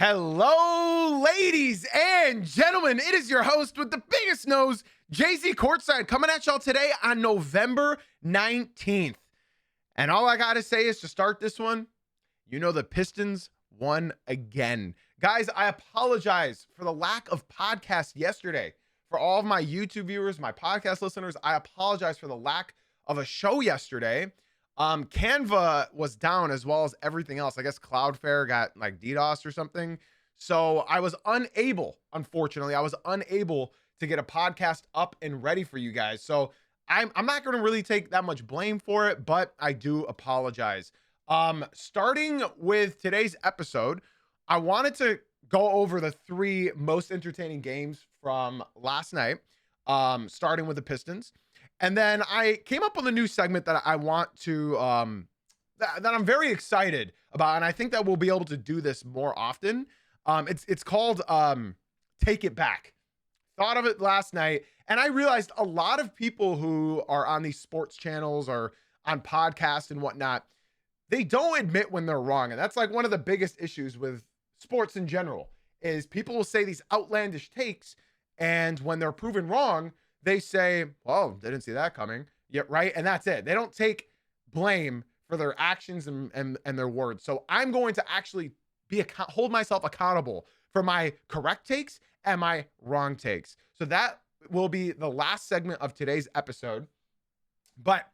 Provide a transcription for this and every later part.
Hello, ladies and gentlemen. It is your host with the biggest nose, JC Courtside, coming at y'all today on November 19th. And all I got to say is to start this one, the Pistons won again. Guys, I apologize for the lack of podcast yesterday. For all of my YouTube viewers, my podcast listeners, I apologize for the lack of a show yesterday. Canva was down as well as everything else. I guess Cloudflare got like DDoS or something. So I was unable to get a podcast up and ready for you guys. So I'm not going to really take that much blame for it, but I do apologize. Starting with today's episode, I wanted to go over the three most entertaining games from last night, starting with the Pistons. And then I came up with a new segment that I want to, that I'm very excited about. And I think that we'll be able to do this more often. It's called Take It Back. Thought of it last night. And I realized a lot of people who are on these sports channels or on podcasts and whatnot, they don't admit when they're wrong. And that's like one of the biggest issues with sports in general is people will say these outlandish takes. And when they're proven wrong, they say, well, they didn't see that coming. Yeah, right. And that's it. They don't take blame for their actions and their words. So I'm going to actually hold myself accountable for my correct takes and my wrong takes. So that will be the last segment of today's episode. But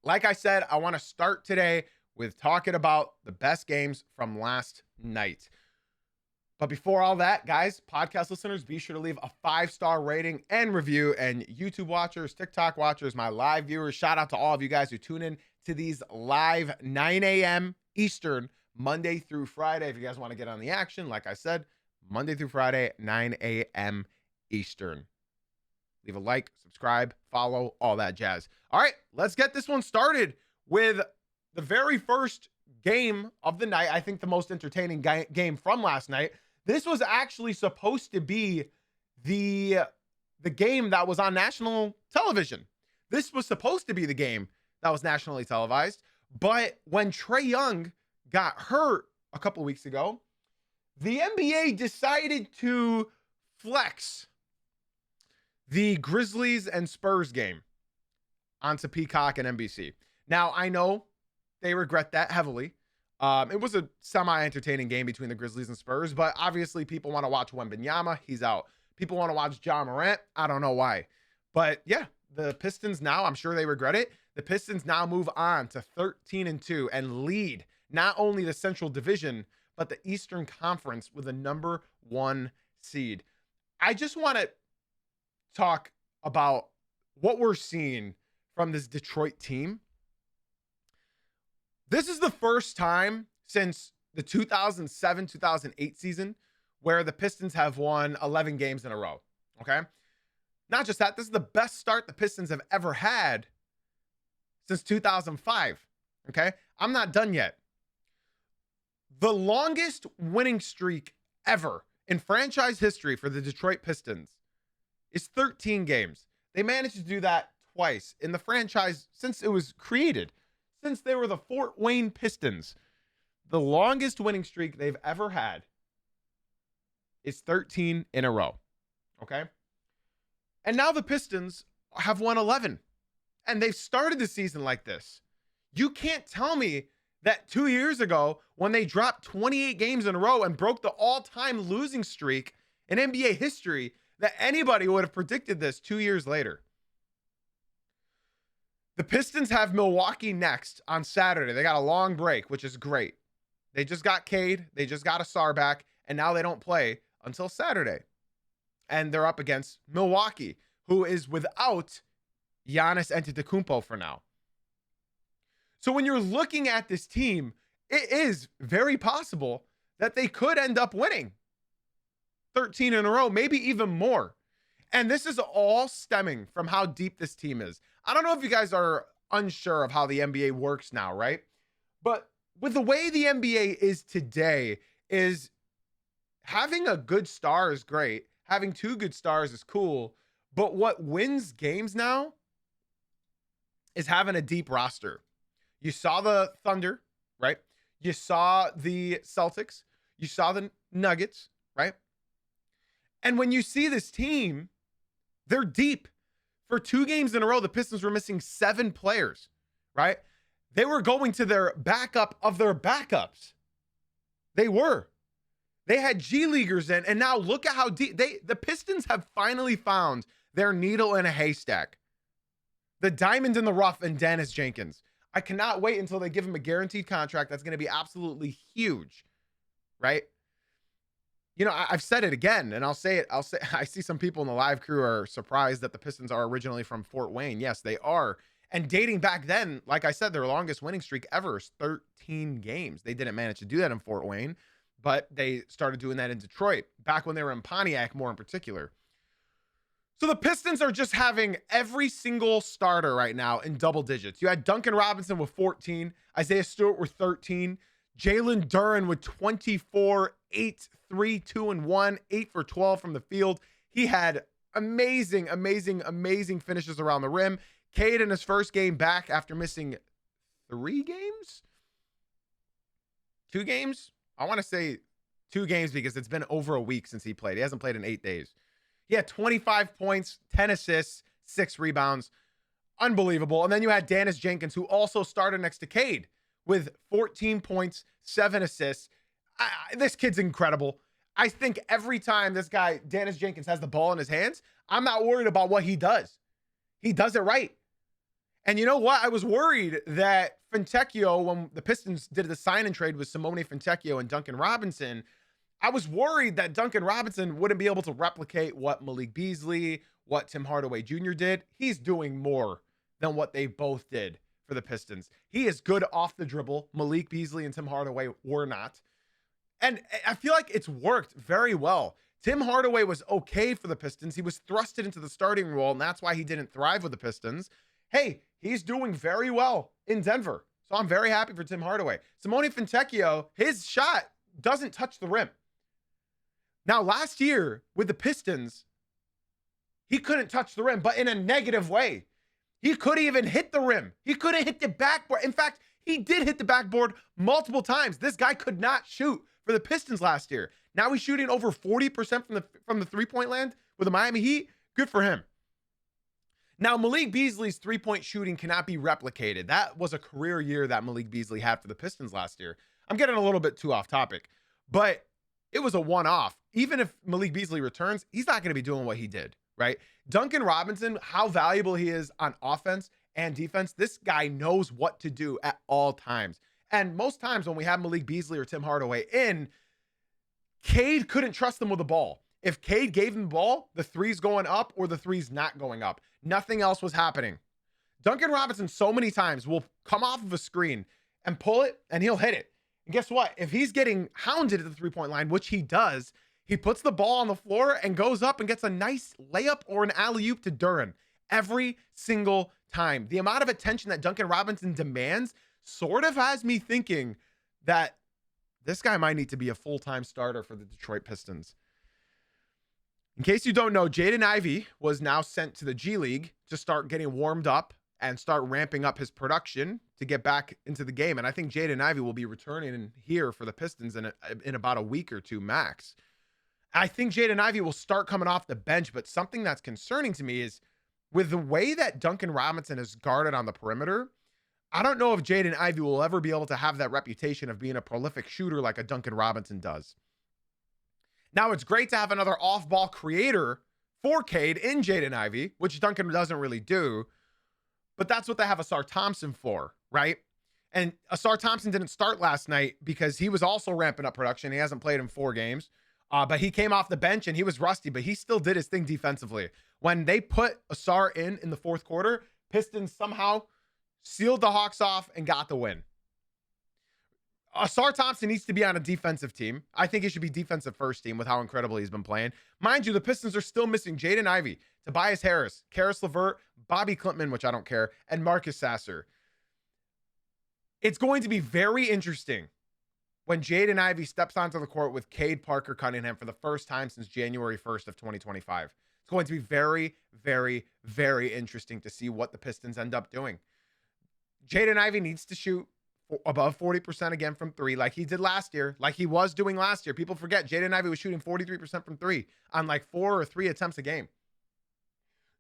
like I said, I want to start today with talking about the best games from last night. But before all that, guys, podcast listeners, be sure to leave a 5-star rating and review. And YouTube watchers, TikTok watchers, my live viewers, shout out to all of you guys who tune in to these live 9 a.m. Eastern, Monday through Friday. If you guys want to get on the action, like I said, Monday through Friday, 9 a.m. Eastern. Leave a like, subscribe, follow, all that jazz. All right, let's get this one started with the very first game of the night. I think the most entertaining game from last night. This was actually supposed to be the game that was on national television. This was supposed to be the game that was nationally televised. But when Trae Young got hurt a couple of weeks ago, the NBA decided to flex the Grizzlies and Spurs game onto Peacock and NBC. Now, I know they regret that heavily. It was a semi-entertaining game between the Grizzlies and Spurs, but obviously people want to watch Wembanyama. He's out. People want to watch John Morant. I don't know why. But yeah, the Pistons now, I'm sure they regret it. The Pistons now move on to 13-2 and lead not only the Central Division, but the Eastern Conference with a number 1 seed. I just want to talk about what we're seeing from this Detroit team. This is the first time since the 2007-2008 season where the Pistons have won 11 games in a row, okay? Not just that, this is the best start the Pistons have ever had since 2005, okay? I'm not done yet. The longest winning streak ever in franchise history for the Detroit Pistons is 13 games. They managed to do that twice in the franchise since it was created. Since they were the Fort Wayne Pistons, the longest winning streak they've ever had is 13 in a row. Okay. And now the Pistons have won 11 and they've started the season like this. You can't tell me that 2 years ago, when they dropped 28 games in a row and broke the all-time losing streak in NBA history, that anybody would have predicted this 2 years later. The Pistons have Milwaukee next on Saturday. They got a long break, which is great. They just got Cade. They just got Asar back. And now they don't play until Saturday. And they're up against Milwaukee, who is without Giannis Antetokounmpo for now. So when you're looking at this team, it is very possible that they could end up winning 13 in a row, maybe even more. And this is all stemming from how deep this team is. I don't know if you guys are unsure of how the NBA works now, right? But with the way the NBA is today, is having a good star is great. Having 2 good stars is cool. But what wins games now is having a deep roster. You saw the Thunder, right? You saw the Celtics. You saw the Nuggets, right? And when you see this team, they're deep. For 2 games in a row, the Pistons were missing 7 players, right? They were going to their backup of their backups. They were. They had G Leaguers in, and now look at how deep the Pistons have finally found their needle in a haystack. The diamond in the rough in Dennis Jenkins. I cannot wait until they give him a guaranteed contract that's going to be absolutely huge, right? You know, I've said it again, and I'll say it. I see some people in the live crew are surprised that the Pistons are originally from Fort Wayne. Yes, they are. And dating back then, like I said, their longest winning streak ever is 13 games. They didn't manage to do that in Fort Wayne, but they started doing that in Detroit, back when they were in Pontiac more in particular. So the Pistons are just having every single starter right now in double digits. You had Duncan Robinson with 14, Isaiah Stewart with 13, Jalen Duren with 24, 8, 3, 2, and 1, 8 for 12 from the field. He had amazing finishes around the rim. Cade in his first game back after missing 3 games? 2 games? I want to say 2 games because it's been over a week since he played. He hasn't played in 8 days. He had 25 points, 10 assists, 6 rebounds. Unbelievable. And then you had Dennis Jenkins, who also started next to Cade with 14 points, 7 assists. This kid's incredible. I think every time this guy, Dennis Jenkins, has the ball in his hands, I'm not worried about what he does. He does it right. And you know what? I was worried that Fontecchio, when the Pistons did the sign and trade with Simone Fontecchio and Duncan Robinson, I was worried that Duncan Robinson wouldn't be able to replicate what Malik Beasley, what Tim Hardaway Jr. did. He's doing more than what they both did for the Pistons. He is good off the dribble. Malik Beasley and Tim Hardaway were not. And I feel like it's worked very well. Tim Hardaway was okay for the Pistons. He was thrusted into the starting role, and that's why he didn't thrive with the Pistons. Hey, he's doing very well in Denver. So I'm very happy for Tim Hardaway. Simone Fontecchio, his shot doesn't touch the rim. Now, last year with the Pistons, he couldn't touch the rim, but in a negative way. He couldn't even hit the rim. He couldn't hit the backboard. In fact, he did hit the backboard multiple times. This guy could not shoot for the Pistons last year. Now he's shooting over 40% from the three-point land with the Miami Heat. Good for him. Now, Malik Beasley's three-point shooting cannot be replicated. That was a career year that Malik Beasley had for the Pistons last year. I'm getting a little bit too off topic, but it was a one-off. Even if Malik Beasley returns, he's not going to be doing what he did, right? Duncan Robinson, how valuable he is on offense and defense, this guy knows what to do at all times. And most times when we have Malik Beasley or Tim Hardaway in, Cade couldn't trust them with the ball. If Cade gave him the ball, the three's going up or the three's not going up. Nothing else was happening. Duncan Robinson so many times will come off of a screen and pull it and he'll hit it. And guess what? If he's getting hounded at the three-point line, which he does, he puts the ball on the floor and goes up and gets a nice layup or an alley-oop to Duren every single time. The amount of attention that Duncan Robinson demands sort of has me thinking that this guy might need to be a full-time starter for the Detroit Pistons. In case you don't know, Jaden Ivey was now sent to the G League to start getting warmed up and start ramping up his production to get back into the game. And I think Jaden Ivey will be returning in here for the Pistons in about a week or two max. I think Jaden Ivey will start coming off the bench, but something that's concerning to me is with the way that Duncan Robinson is guarded on the perimeter, I don't know if Jaden Ivey will ever be able to have that reputation of being a prolific shooter like a Duncan Robinson does. Now, it's great to have another off-ball creator for Cade in Jaden Ivey, which Duncan doesn't really do, but that's what they have Asar Thompson for, right? And Asar Thompson didn't start last night because he was also ramping up production. He hasn't played in 4 games, but he came off the bench and he was rusty, but he still did his thing defensively. When they put Asar in the fourth quarter, Pistons somehow sealed the Hawks off and got the win. Asar Thompson needs to be on a defensive team. I think he should be defensive first team with how incredible he's been playing. Mind you, the Pistons are still missing Jaden Ivey, Tobias Harris, Karis LeVert, Bobby Klintman, which I don't care, and Marcus Sasser. It's going to be very interesting when Jaden Ivey steps onto the court with Cade Parker Cunningham for the first time since January 1st of 2025. It's going to be very, very, very interesting to see what the Pistons end up doing. Jaden Ivey needs to shoot above 40% again from three, like he did last year, like he was doing last year. People forget Jaden Ivey was shooting 43% from three on like 4 or 3 attempts a game.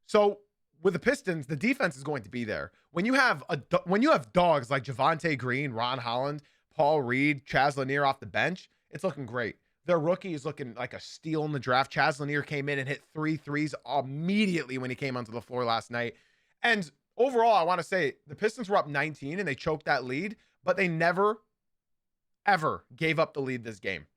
So with the Pistons, the defense is going to be there. When you have dogs like Javonte Green, Ron Holland, Paul Reed, Chaz Lanier off the bench, it's looking great. Their rookie is looking like a steal in the draft. Chaz Lanier came in and hit 3 threes immediately when he came onto the floor last night. And overall, I want to say the Pistons were up 19 and they choked that lead, but they never, ever gave up the lead this game.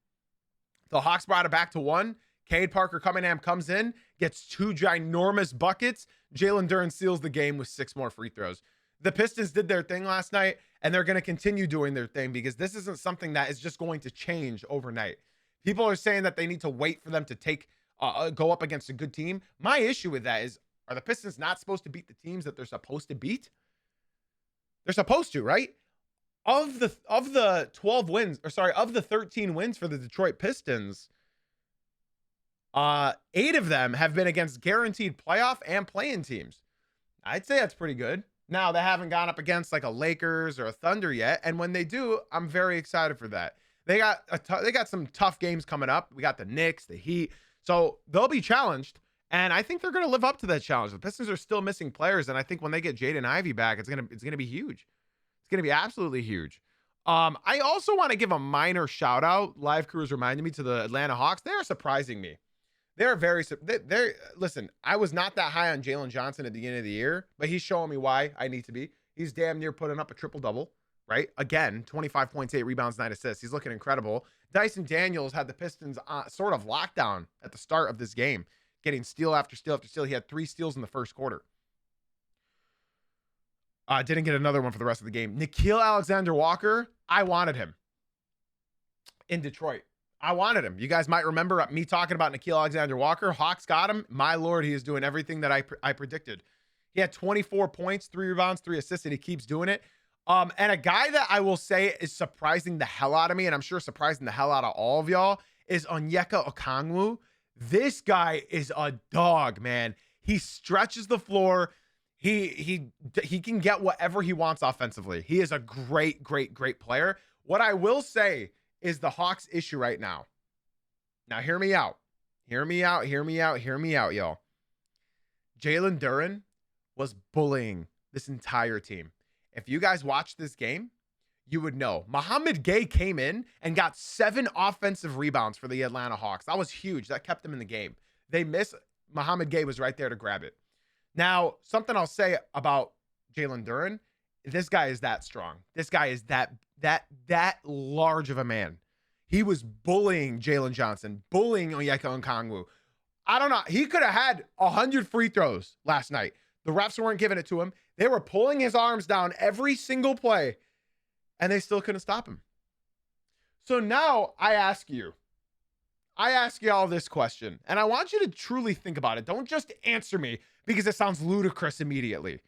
The Hawks brought it back to 1. Cade Parker Cunningham comes in, gets 2 ginormous buckets. Jalen Duren seals the game with 6 more free throws. The Pistons did their thing last night, and they're going to continue doing their thing because this isn't something that is just going to change overnight. People are saying that they need to wait for them to go up against a good team. My issue with that is, are the Pistons not supposed to beat the teams that they're supposed to beat? They're supposed to, right? Of the 12 wins, or sorry, of the 13 wins for the Detroit Pistons, 8 of them have been against guaranteed playoff and play-in teams. I'd say that's pretty good. Now, they haven't gone up against like a Lakers or a Thunder yet, and when they do, I'm very excited for that. They got some tough games coming up. We got the Knicks, the Heat, so they'll be challenged, and I think they're going to live up to that challenge. The Pistons are still missing players, and I think when they get Jaden Ivey back, it's gonna be huge. It's going to be absolutely huge. I also want to give a minor shout out. Live Crew is reminding me to the Atlanta Hawks. They are surprising me. They're listen, I was not that high on Jalen Johnson at the beginning of the year, but he's showing me why I need to be. He's damn near putting up a triple-double, right? Again, 25 points, 8 rebounds, 9 assists. He's looking incredible. Dyson Daniels had the Pistons sort of lockdown at the start of this game, getting steal after steal after steal. He had 3 steals in the first quarter. Didn't get another one for the rest of the game. Nickeil Alexander-Walker, I wanted him in Detroit. I wanted him. You guys might remember me talking about Nickeil Alexander-Walker. Hawks got him. My Lord, he is doing everything that I predicted. He had 24 points, 3 rebounds, 3 assists, and he keeps doing it. And a guy that I will say is surprising the hell out of me, and I'm sure surprising the hell out of all of y'all, is Onyeka Okongwu. This guy is a dog, man. He stretches the floor. He can get whatever he wants offensively. He is a great player. What I will say is the Hawks' issue right now. Now, hear me out, y'all. Jalen Duren was bullying this entire team. If you guys watched this game, you would know. Mohamed Gay came in and got 7 offensive rebounds for the Atlanta Hawks. That was huge. That kept them in the game. They missed. Mohamed Gay was right there to grab it. Now, something I'll say about Jalen Duren, this guy is that strong. This guy is that large of a man. He was bullying Jalen Johnson, bullying Onyeka Okongwu. I don't know. He could have had 100 free throws last night. The refs weren't giving it to him. They were pulling his arms down every single play, and they still couldn't stop him. So now I ask y'all this question, and I want you to truly think about it. Don't just answer me because it sounds ludicrous immediately.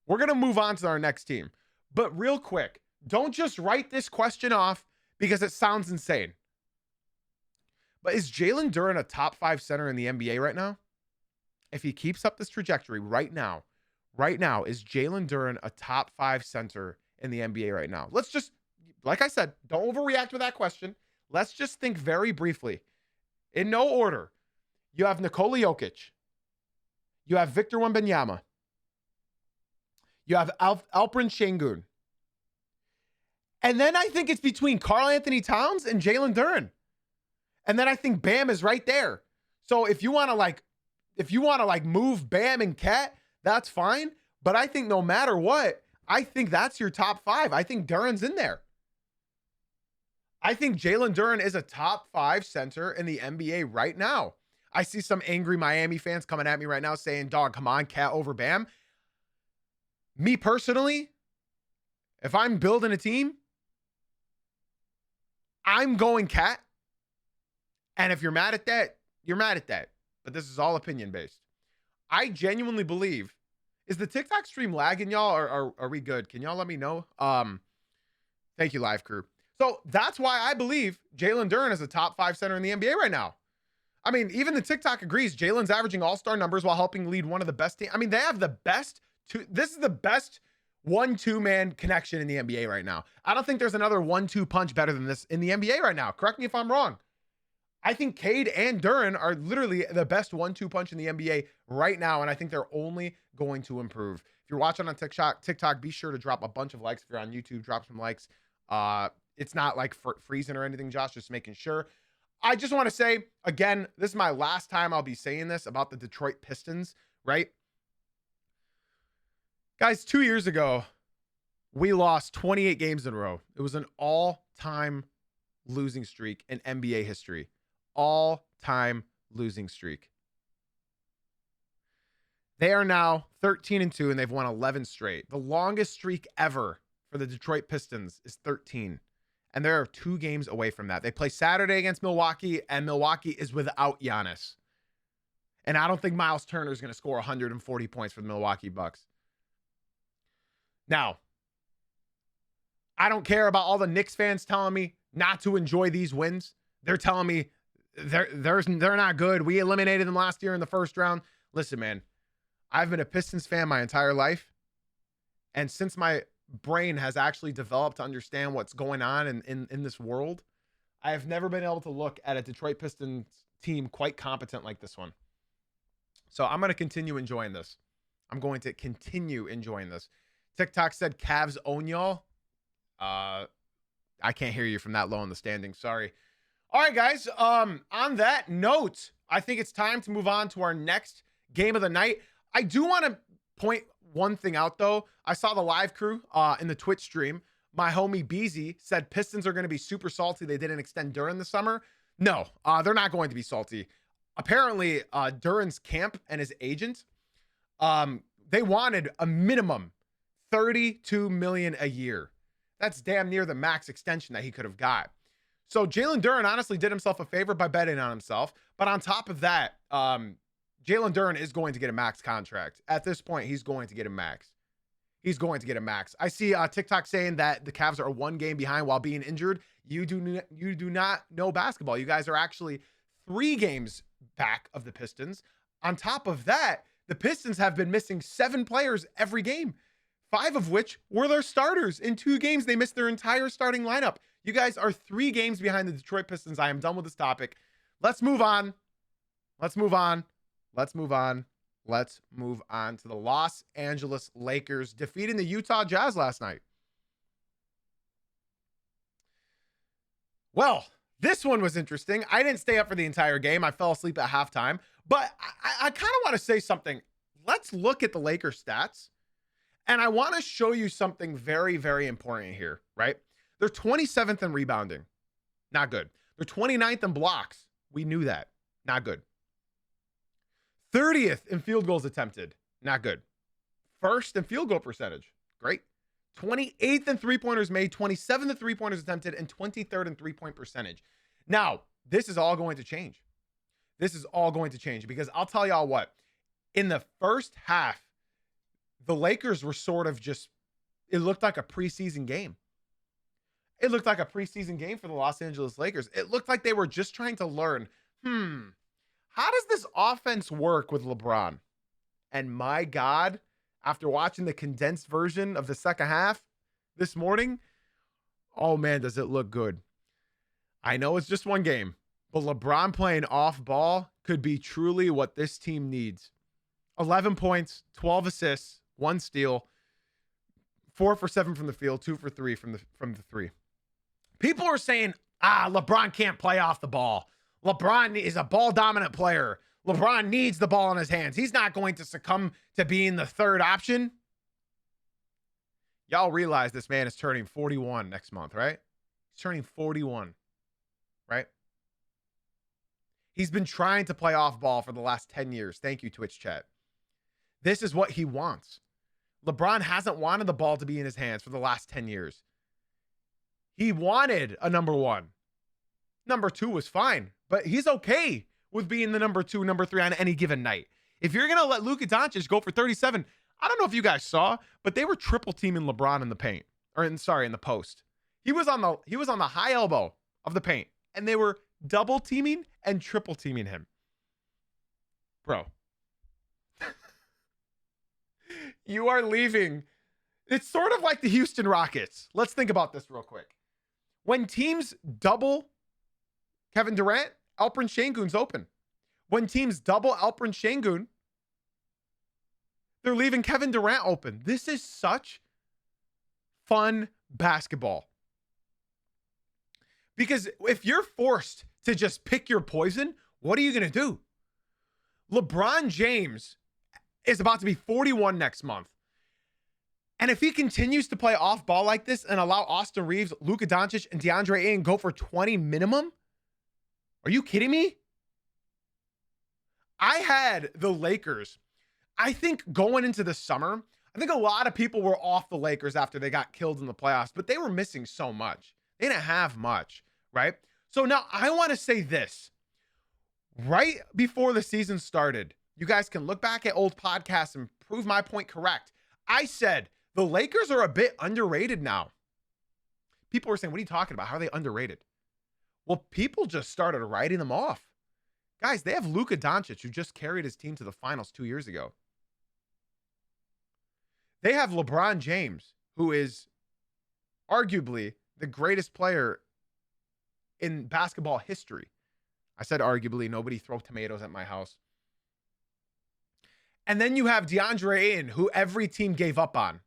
We're going to move on to our next team. But real quick, don't just write this question off because it sounds insane. But is Jalen Duren a top 5 center in the NBA right now? If he keeps up this trajectory right now, is Jalen Duren a top 5 center in the NBA right now? Let's just, like I said, don't overreact with that question. Let's just think very briefly. In no order, you have Nikola Jokic. You have Victor Wembanyama. You have Alperen Şengün. And then I think it's between Karl Anthony Towns and Jalen Duren. And then I think Bam is right there. So if you want to move Bam and Cat, that's fine. But I think no matter what, I think that's your top 5. I think Duren's in there. I think Jalen Duren is a top 5 center in the NBA right now. I see some angry Miami fans coming at me right now saying, dog, come on, Cat over Bam. Me personally, if I'm building a team, I'm going Cat. And if you're mad at that, you're mad at that. But this is all opinion based. I genuinely believe, is the TikTok stream lagging, y'all? Or are we good? Can y'all let me know? Thank you, live crew. So that's why I believe Jalen Duren is a top 5 center in the NBA right now. I mean, even the TikTok agrees. Jalen's averaging all-star numbers while helping lead one of the best teams. I mean, they have the best. This is the best 1-2 man connection in the NBA right now. I don't think there's another 1-2 punch better than this in the NBA right now. Correct me if I'm wrong. I think Cade and Duren are literally the best 1-2 punch in the NBA right now, and I think they're only going to improve. If you're watching on TikTok, be sure to drop a bunch of likes. If you're on YouTube, drop some likes. It's not like freezing or anything, Josh, just making sure. I just want to say, again, this is my last time I'll be saying this about the Detroit Pistons, right? Guys, 2 years ago, we lost 28 games in a row. It was an all-time losing streak in NBA history. All-time losing streak. They are now 13-2, and they've won 11 straight. The longest streak ever for the Detroit Pistons is 13. And they're 2 games away from that. They play Saturday against Milwaukee, and Milwaukee is without Giannis. And I don't think Miles Turner is going to score 140 points for the Milwaukee Bucks. Now, I don't care about all the Knicks fans telling me not to enjoy these wins. They're telling me they're not good. We eliminated them last year in the first round. Listen, man, I've been a Pistons fan my entire life. And since my brain has actually developed to understand what's going on in this world, I have never been able to look at a Detroit Pistons team quite competent like this one. So I'm going to continue enjoying this. TikTok said Cavs own y'all. I can't hear you from that low in the standings. Sorry. All right, guys. On that note, I think it's time to move on to our next game of the night. I do want to point one thing out, though. I saw the live crew in the Twitch stream. My homie Beezy said Pistons are going to be super salty. They didn't extend Duren the summer. No, they're not going to be salty. Apparently, Duren's camp and his agent, they wanted a minimum $32 million a year. That's damn near the max extension that he could have got. So Jalen Duren honestly did himself a favor by betting on himself. But on top of that, Jalen Duren is going to get a max contract. At this point, he's going to get a max. I see TikTok saying that the Cavs are 1 game behind while being injured. You do not know basketball. You guys are actually 3 games back of the Pistons. On top of that, the Pistons have been missing 7 players every game, 5 of which were their starters. In 2 games, they missed their entire starting lineup. You guys are 3 games behind the Detroit Pistons. I am done with this topic. Let's move on to the Los Angeles Lakers defeating the Utah Jazz last night. Well, this one was interesting. I didn't stay up for the entire game. I fell asleep at halftime. But I kind of want to say something. Let's look at the Lakers stats. And I want to show you something very, very important here, right? They're 27th in rebounding. Not good. They're 29th in blocks. We knew that. Not good. 30th in field goals attempted. Not good. First in field goal percentage. Great. 28th in three-pointers made, 27th in three-pointers attempted, and 23rd in three-point percentage. Now, this is all going to change. Because I'll tell y'all what. In the first half, the Lakers were sort of just, it looked like a preseason game. For the Los Angeles Lakers. It looked like they were just trying to learn, how does this offense work with LeBron? And my God, after watching the condensed version of the second half this morning, oh man, does it look good. I know it's just 1 game, but LeBron playing off ball could be truly what this team needs. 11 points, 12 assists, 1 steal, 4 for 7 from the field, 2 for 3 from the 3. People are saying, LeBron can't play off the ball. LeBron is a ball dominant player. LeBron needs the ball in his hands. He's not going to succumb to being the third option. Y'all realize this man is turning 41 next month, right? He's turning 41, right? He's been trying to play off ball for the last 10 years. Thank you, Twitch chat. This is what he wants. LeBron hasn't wanted the ball to be in his hands for the last 10 years. He wanted a number 1. Number 2 was fine, but he's okay with being the number 2, number 3 on any given night. If you're going to let Luka Doncic go for 37, I don't know if you guys saw, but they were triple teaming LeBron in the paint, in the post. He was on the high elbow of the paint, and they were double teaming and triple teaming him. Bro. You are leaving It's sort of like the Houston Rockets. Let's think about this real quick. When teams double Kevin Durant, Alperen Sengun's open. When teams double Alperen Sengun, they're leaving Kevin Durant open. This is such fun basketball. Because if you're forced to just pick your poison, what are you going to do? LeBron James is about to be 41 next month. And if he continues to play off ball like this and allow Austin Reeves, Luka Doncic, and DeAndre Ayton go for 20 minimum, are you kidding me? I had the Lakers. I think going into the summer, I think a lot of people were off the Lakers after they got killed in the playoffs, but they were missing so much. They didn't have much, right? So now I want to say this. Right before the season started, you guys can look back at old podcasts and prove my point correct. I said the Lakers are a bit underrated now. People were saying, what are you talking about? How are they underrated? Well, people just started writing them off. Guys, they have Luka Doncic, who just carried his team to the finals 2 years ago. They have LeBron James, who is arguably the greatest player in basketball history. I said arguably, nobody throw tomatoes at my house. And then you have DeAndre Ayton, who every team gave up on.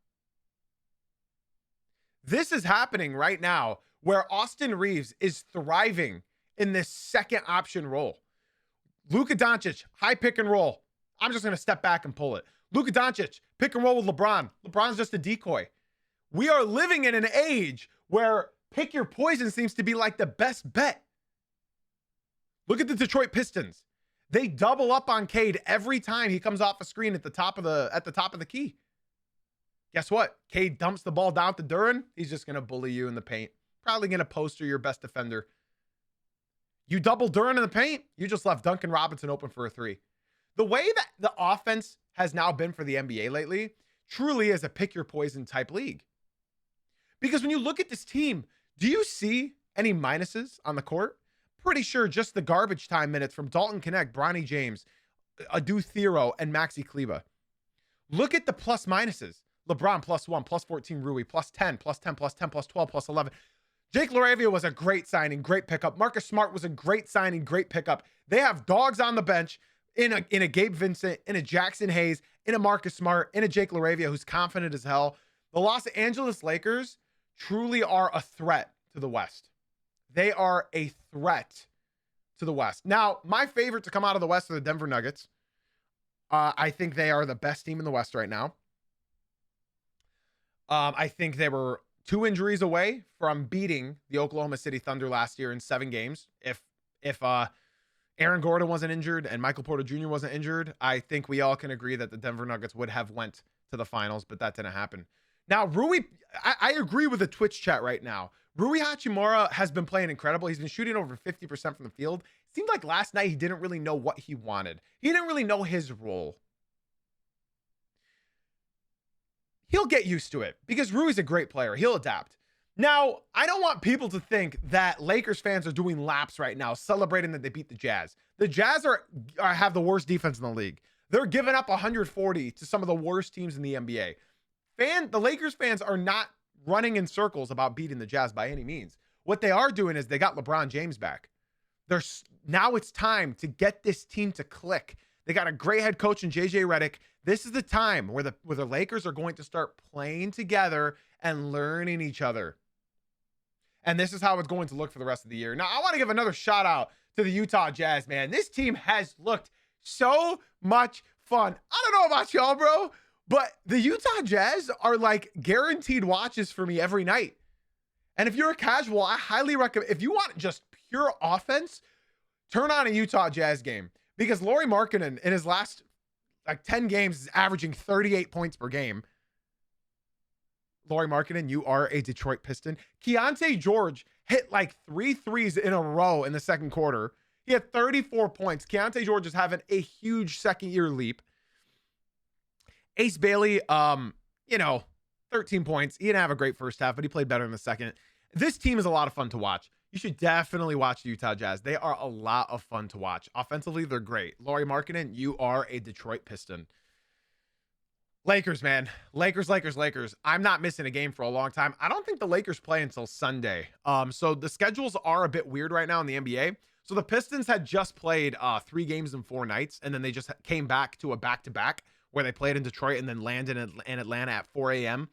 This is happening right now where Austin Reeves is thriving in this second option role. Luka Doncic, high pick and roll. I'm just going to step back and pull it. Luka Doncic, pick and roll with LeBron. LeBron's just a decoy. We are living in an age where pick your poison seems to be like the best bet. Look at the Detroit Pistons. They double up on Cade every time he comes off a screen at the top of the key. Guess what? Cade dumps the ball down to Duren. He's just going to bully you in the paint. Probably going to poster your best defender. You double Duren in the paint, you just left Duncan Robinson open for a three. The way that the offense has now been for the NBA lately truly is a pick your poison type league. Because when you look at this team, do you see any minuses on the court? Pretty sure just the garbage time minutes from Dalton Connect, Bronny James, Adu Thero, and Maxi Kleba. Look at the plus minuses. LeBron +1, +14 Rui, +10, +10, +10, +12, +11. Jake LaRavia was a great signing, great pickup. Marcus Smart was a great signing, great pickup. They have dogs on the bench in a Gabe Vincent, in a Jackson Hayes, in a Marcus Smart, in a Jake LaRavia who's confident as hell. The Los Angeles Lakers truly are a threat to the West. They are a threat to the West. Now, my favorite to come out of the West are the Denver Nuggets. I think they are the best team in the West right now. I think they were 2 injuries away from beating the Oklahoma City Thunder last year in 7 games. If Aaron Gordon wasn't injured and Michael Porter Jr. wasn't injured, I think we all can agree that the Denver Nuggets would have went to the finals, but that didn't happen. Now, Rui, I agree with the Twitch chat right now. Rui Hachimura has been playing incredible. He's been shooting over 50% from the field. It seemed like last night he didn't really know what he wanted. He didn't really know his role. He'll get used to it because Rui's a great player. He'll adapt. Now, I don't want people to think that Lakers fans are doing laps right now, celebrating that they beat the Jazz. The Jazz have the worst defense in the league. They're giving up 140 to some of the worst teams in the NBA. The Lakers fans are not running in circles about beating the Jazz by any means. What they are doing is they got LeBron James back. Now it's time to get this team to click. They got a great head coach in JJ Redick. This is the time where the Lakers are going to start playing together and learning each other. And this is how it's going to look for the rest of the year. Now, I want to give another shout out to the Utah Jazz, man. This team has looked so much fun. I don't know about y'all, bro, but the Utah Jazz are like guaranteed watches for me every night. And if you're a casual, I highly recommend, if you want just pure offense, turn on a Utah Jazz game. Because Lauri Markkanen in his last 10 games is averaging 38 points per game. Lauri Markkanen, you are a Detroit Piston. Keontae George hit 3 threes in a row in the second quarter. He had 34 points. Keontae George is having a huge second-year leap. Ace Bailey, 13 points. He didn't have a great first half, but he played better in the second. This team is a lot of fun to watch. You should definitely watch the Utah Jazz. They are a lot of fun to watch. Offensively, they're great. Lauri Markkanen, you are a Detroit Piston. Lakers, man. Lakers. I'm not missing a game for a long time. I don't think the Lakers play until Sunday. So the schedules are a bit weird right now in the NBA. So the Pistons had just played 3 games in 4 nights, and then they just came back to a back-to-back where they played in Detroit and then landed in Atlanta at 4 a.m.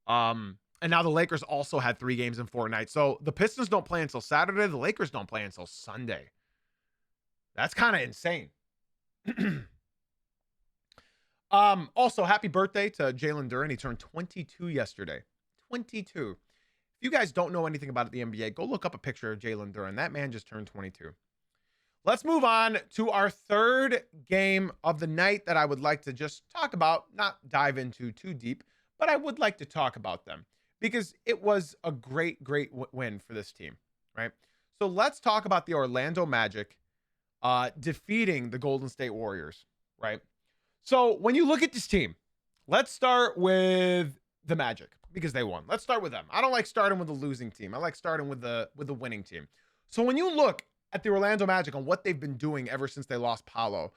And now the Lakers also had 3 games in 4 nights. So the Pistons don't play until Saturday. The Lakers don't play until Sunday. That's kind of insane. Also, happy birthday to Jalen Duren. He turned 22 yesterday. 22. If you guys don't know anything about the NBA, go look up a picture of Jalen Duren. That man just turned 22. Let's move on to our third game of the night that I would like to just talk about, not dive into too deep, but I would like to talk about them because it was a great win for this team, right? So let's talk about the Orlando Magic defeating the Golden State Warriors, right? So when you look at this team, let's start with the Magic because they won. Let's start with them. I don't like starting with the losing team. I like starting with the winning team. So when you look at the Orlando Magic and what they've been doing ever since they lost Paolo,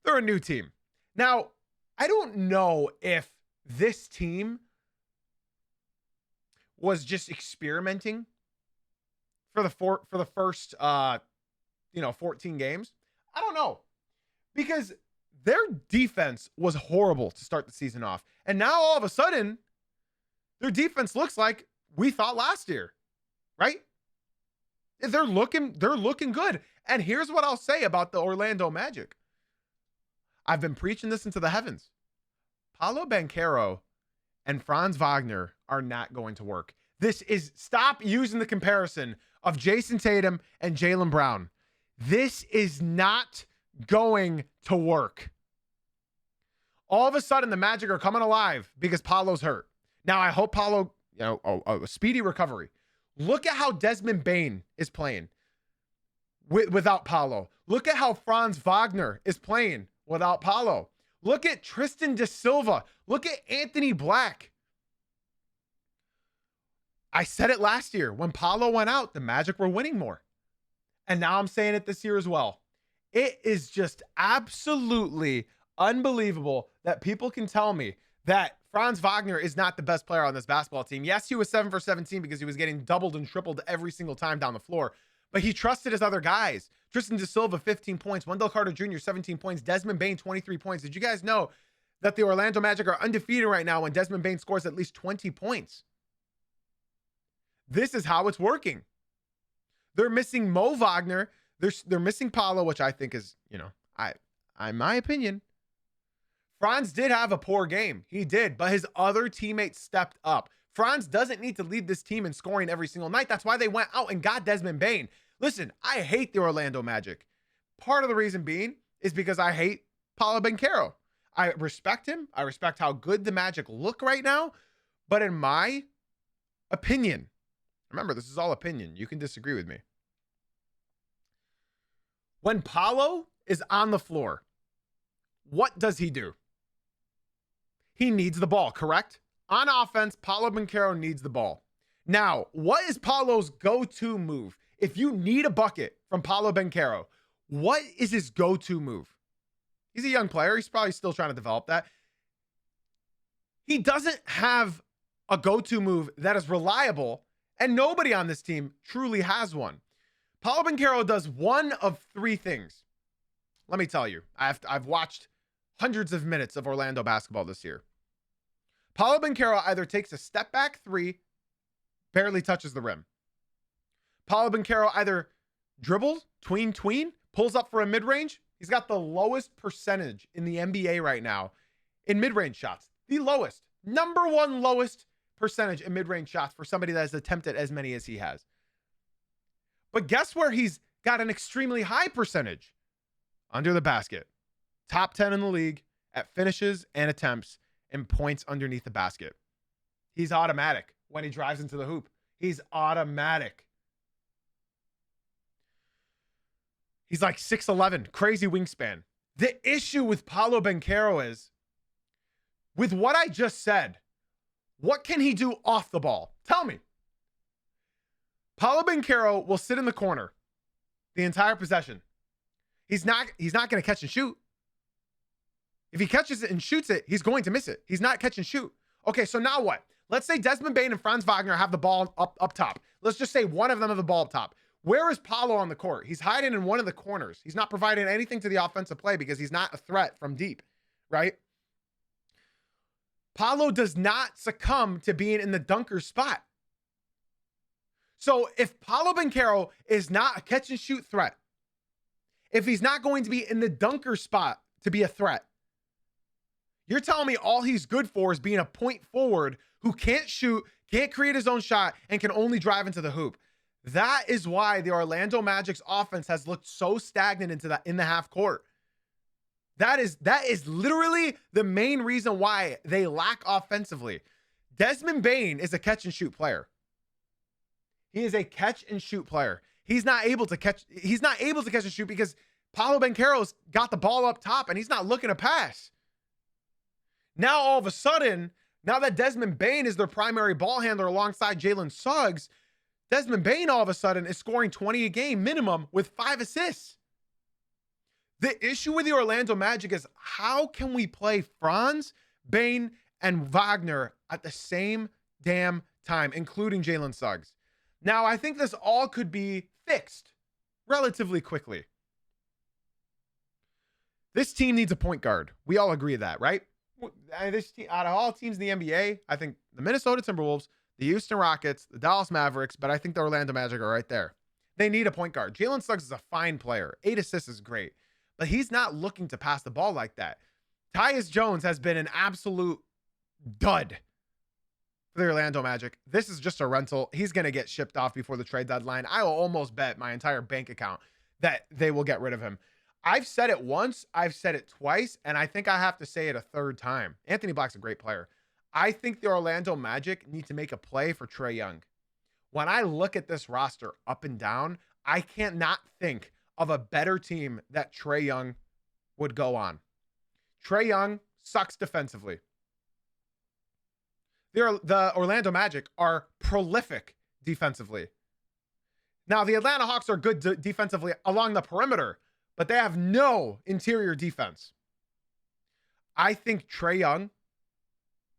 they're a new team. Now, I don't know if this team was just experimenting for the first 14 games. I don't know. Because their defense was horrible to start the season off. And now all of a sudden, their defense looks like we thought last year, right? They're looking good. And here's what I'll say about the Orlando Magic. I've been preaching this into the heavens. Paolo Banchero and Franz Wagner are not going to work. Stop using the comparison of Jason Tatum and Jaylen Brown. This is not going to work. All of a sudden, the Magic are coming alive because Paolo's hurt. Now, I hope Paolo, a speedy recovery. Look at how Desmond Bane is playing without Paolo. Look at how Franz Wagner is playing without Paolo. Look at Tristan da Silva. Look at Anthony Black. I said it last year. When Paolo went out, the Magic were winning more. And now I'm saying it this year as well. It is just absolutely unbelievable that people can tell me that Franz Wagner is not the best player on this basketball team. Yes, he was 7 for 17 because he was getting doubled and tripled every single time down the floor, but he trusted his other guys. Tristan da Silva, 15 points. Wendell Carter Jr., 17 points. Desmond Bane, 23 points. Did you guys know that the Orlando Magic are undefeated right now when Desmond Bane scores at least 20 points? This is how it's working. They're missing Mo Wagner. They're missing Paolo, which I think is, in my opinion, Franz did have a poor game. He did, but his other teammates stepped up. Franz doesn't need to lead this team in scoring every single night. That's why they went out and got Desmond Bane. Listen, I hate the Orlando Magic. Part of the reason being is because I hate Paolo Banchero. I respect him. I respect how good the Magic look right now. But in my opinion, remember, this is all opinion. You can disagree with me. When Paolo is on the floor, what does he do? He needs the ball, correct? On offense, Paolo Banchero needs the ball. Now, what is Paolo's go-to move? If you need a bucket from Paolo Banchero, what is his go-to move? He's a young player. He's probably still trying to develop that. He doesn't have a go-to move that is reliable, and nobody on this team truly has one. Paolo Banchero does one of 3 things. Let me tell you, I've watched hundreds of minutes of Orlando basketball this year. Paolo Banchero either takes a step back 3, barely touches the rim. Paolo Banchero either dribbles, tween, pulls up for a mid-range. He's got the lowest percentage in the NBA right now in mid-range shots. The lowest. Number 1 lowest percentage in mid-range shots for somebody that has attempted as many as he has. But guess where he's got an extremely high percentage? Under the basket. Top 10 in the league at finishes and attempts and points underneath the basket. He's automatic when he drives into the hoop. He's automatic. He's like 6'11", crazy wingspan. The issue with Paolo Banchero is, with what I just said, what can he do off the ball? Tell me. Paolo Banchero will sit in the corner the entire possession. He's not going to catch and shoot. If he catches it and shoots it, he's going to miss it. He's not catch and shoot. Okay, so now what? Let's say Desmond Bane and Franz Wagner have the ball up top. Let's just say one of them have the ball up top. Where is Paolo on the court? He's hiding in one of the corners. He's not providing anything to the offensive play because he's not a threat from deep, right? Paolo does not succumb to being in the dunker spot. So if Paolo Banchero is not a catch and shoot threat, if he's not going to be in the dunker spot to be a threat, you're telling me all he's good for is being a point forward who can't shoot, can't create his own shot, and can only drive into the hoop. That is why the Orlando Magic's offense has looked so stagnant in the half court. That is literally the main reason why they lack offensively. Desmond Bane is a catch and shoot player. He is a catch and shoot player. He's not able to catch and shoot because Paolo Banchero's got the ball up top and he's not looking to pass. Now all of a sudden, now that Desmond Bane is their primary ball handler alongside Jalen Suggs, Desmond Bane all of a sudden is scoring 20 a game minimum with 5 assists. The issue with the Orlando Magic is how can we play Franz, Bane, and Wagner at the same damn time, including Jalen Suggs? Now, I think this all could be fixed relatively quickly. This team needs a point guard. We all agree that, right? This team, out of all teams in the NBA, I think the Minnesota Timberwolves, the Houston Rockets, the Dallas Mavericks, but I think the Orlando Magic are right there. They need a point guard. Jalen Suggs is a fine player. 8 assists is great, but he's not looking to pass the ball like that. Tyus Jones has been an absolute dud for the Orlando Magic. This is just a rental. He's going to get shipped off before the trade deadline. I will almost bet my entire bank account that they will get rid of him. I've said it once, I've said it twice, and I think I have to say it a third time. Anthony Black's a great player. I think the Orlando Magic need to make a play for Trae Young. When I look at this roster up and down, I can't not think of a better team that Trae Young would go on. Trae Young sucks defensively. The Orlando Magic are prolific defensively. Now, the Atlanta Hawks are good defensively along the perimeter, but they have no interior defense. I think Trae Young,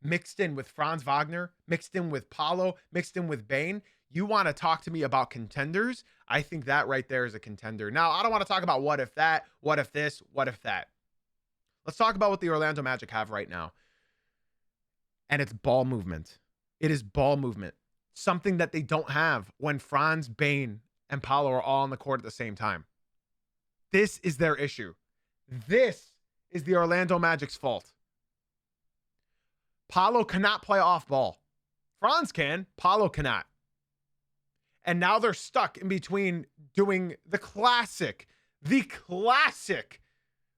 mixed in with Franz Wagner, mixed in with Paolo, mixed in with Bane, you want to talk to me about contenders? I think that right there is a contender. Now, I don't want to talk about what if that, what if this, what if that. Let's talk about what the Orlando Magic have right now. And it's ball movement. It is ball movement. Something that they don't have when Franz, Bane, and Paolo are all on the court at the same time. This is their issue. This is the Orlando Magic's fault. Paolo cannot play off ball. Franz can, Paolo cannot. And now they're stuck in between doing the classic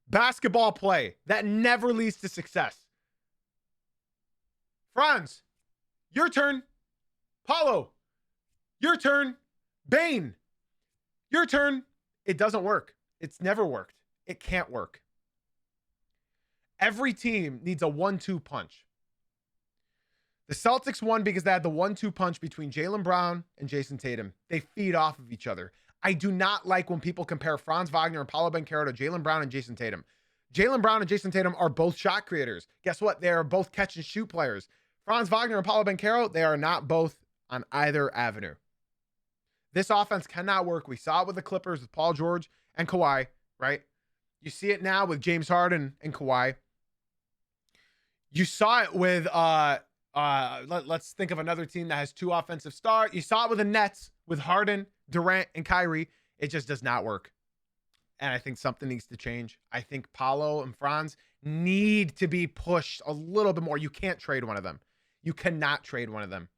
basketball play that never leads to success. Franz, your turn. Paolo, your turn. Bane, your turn. It doesn't work. It's never worked. It can't work. Every team needs a 1-2 punch. The Celtics won because they had the 1-2 punch between Jaylen Brown and Jason Tatum. They feed off of each other. I do not like when people compare Franz Wagner and Paolo Banchero to Jaylen Brown and Jason Tatum. Jaylen Brown and Jason Tatum are both shot creators. Guess what? They are both catch and shoot players. Franz Wagner and Paolo Banchero, they are not both on either avenue. This offense cannot work. We saw it with the Clippers with Paul George and Kawhi, right? You see it now with James Harden and Kawhi. You saw it with let's think of another team that has 2 offensive stars. You saw it with the Nets with Harden, Durant, and Kyrie. It just does not work. And I think something needs to change. I think Paolo and Franz need to be pushed a little bit more. You can't trade one of them. You cannot trade one of them.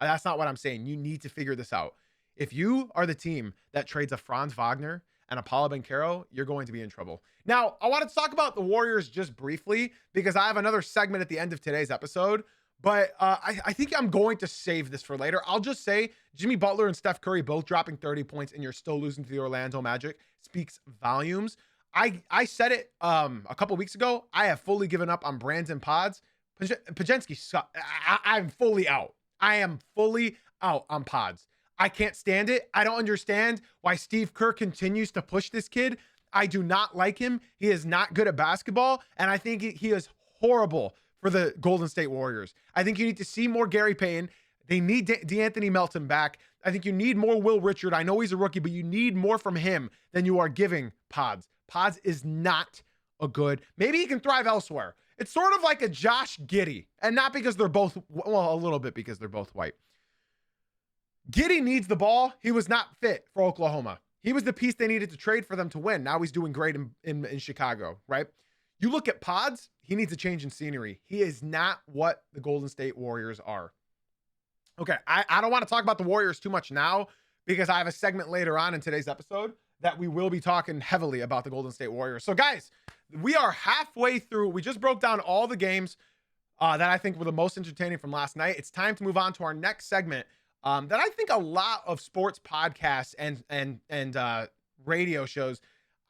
That's not what I'm saying. You need to figure this out. If you are the team that trades a Franz Wagner and a Paolo Banchero, you're going to be in trouble. Now, I wanted to talk about the Warriors just briefly because I have another segment at the end of today's episode. But I think I'm going to save this for later. I'll just say Jimmy Butler and Steph Curry both dropping 30 points and you're still losing to the Orlando Magic speaks volumes. I said it a couple weeks ago. I have fully given up on Brandon Pods. Pajensky, I'm fully out. I am fully out on Pods. I can't stand it. I don't understand why Steve Kerr continues to push this kid. I do not like him. He is not good at basketball, and I think he is horrible for the Golden State Warriors. I think you need to see more Gary Payton. They need DeAnthony Melton back. I think you need more Will Richard. I know he's a rookie, but you need more from him than you are giving Pods. Pods is not a good. Maybe he can thrive elsewhere. It's sort of like a Josh Giddey, and not because they're both, well, a little bit because they're both white. Giddey needs the ball. He was not fit for Oklahoma. He was the piece they needed to trade for them to win. Now he's doing great in Chicago, right? You look at Pods, he needs a change in scenery. He is not what the Golden State Warriors are. Okay, I don't want to talk about the Warriors too much now because I have a segment later on in today's episode that we will be talking heavily about the Golden State Warriors. So guys, we are halfway through. We just broke down all the games that I think were the most entertaining from last night. It's time to move on to our next segment that I think a lot of sports podcasts and radio shows,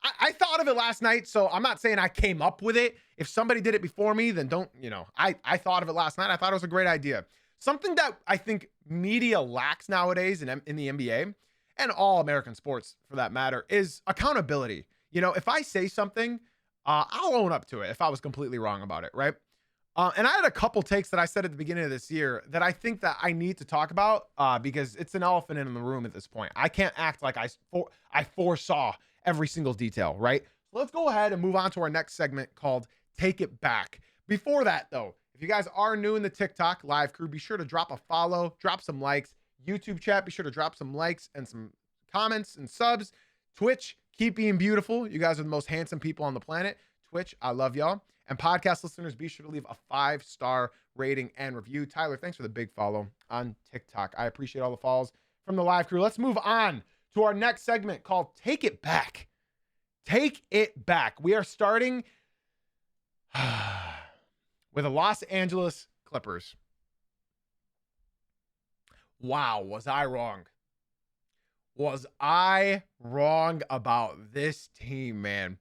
I thought of it last night, so I'm not saying I came up with it. If somebody did it before me, then don't, I thought of it last night. I thought it was a great idea. Something that I think media lacks nowadays in the NBA and all American sports for that matter is accountability. If I say something, I'll own up to it if I was completely wrong about it, right? And I had a couple takes that I said at the beginning of this year that I think that I need to talk about because it's an elephant in the room at this point. I can't act like I foresaw every single detail, right? So let's go ahead and move on to our next segment called Take It Back. Before that, though, if you guys are new in the TikTok live crew, be sure to drop a follow, drop some likes. YouTube chat, be sure to drop some likes and some comments and subs. Twitch, keep being beautiful. You guys are the most handsome people on the planet. Twitch, I love y'all. And podcast listeners, be sure to leave a 5-star rating and review. Tyler, thanks for the big follow on TikTok. I appreciate all the follows from the live crew. Let's move on to our next segment called Take It Back. Take It Back. We are starting with the Los Angeles Clippers. Wow, was I wrong? Was I wrong about this team, man?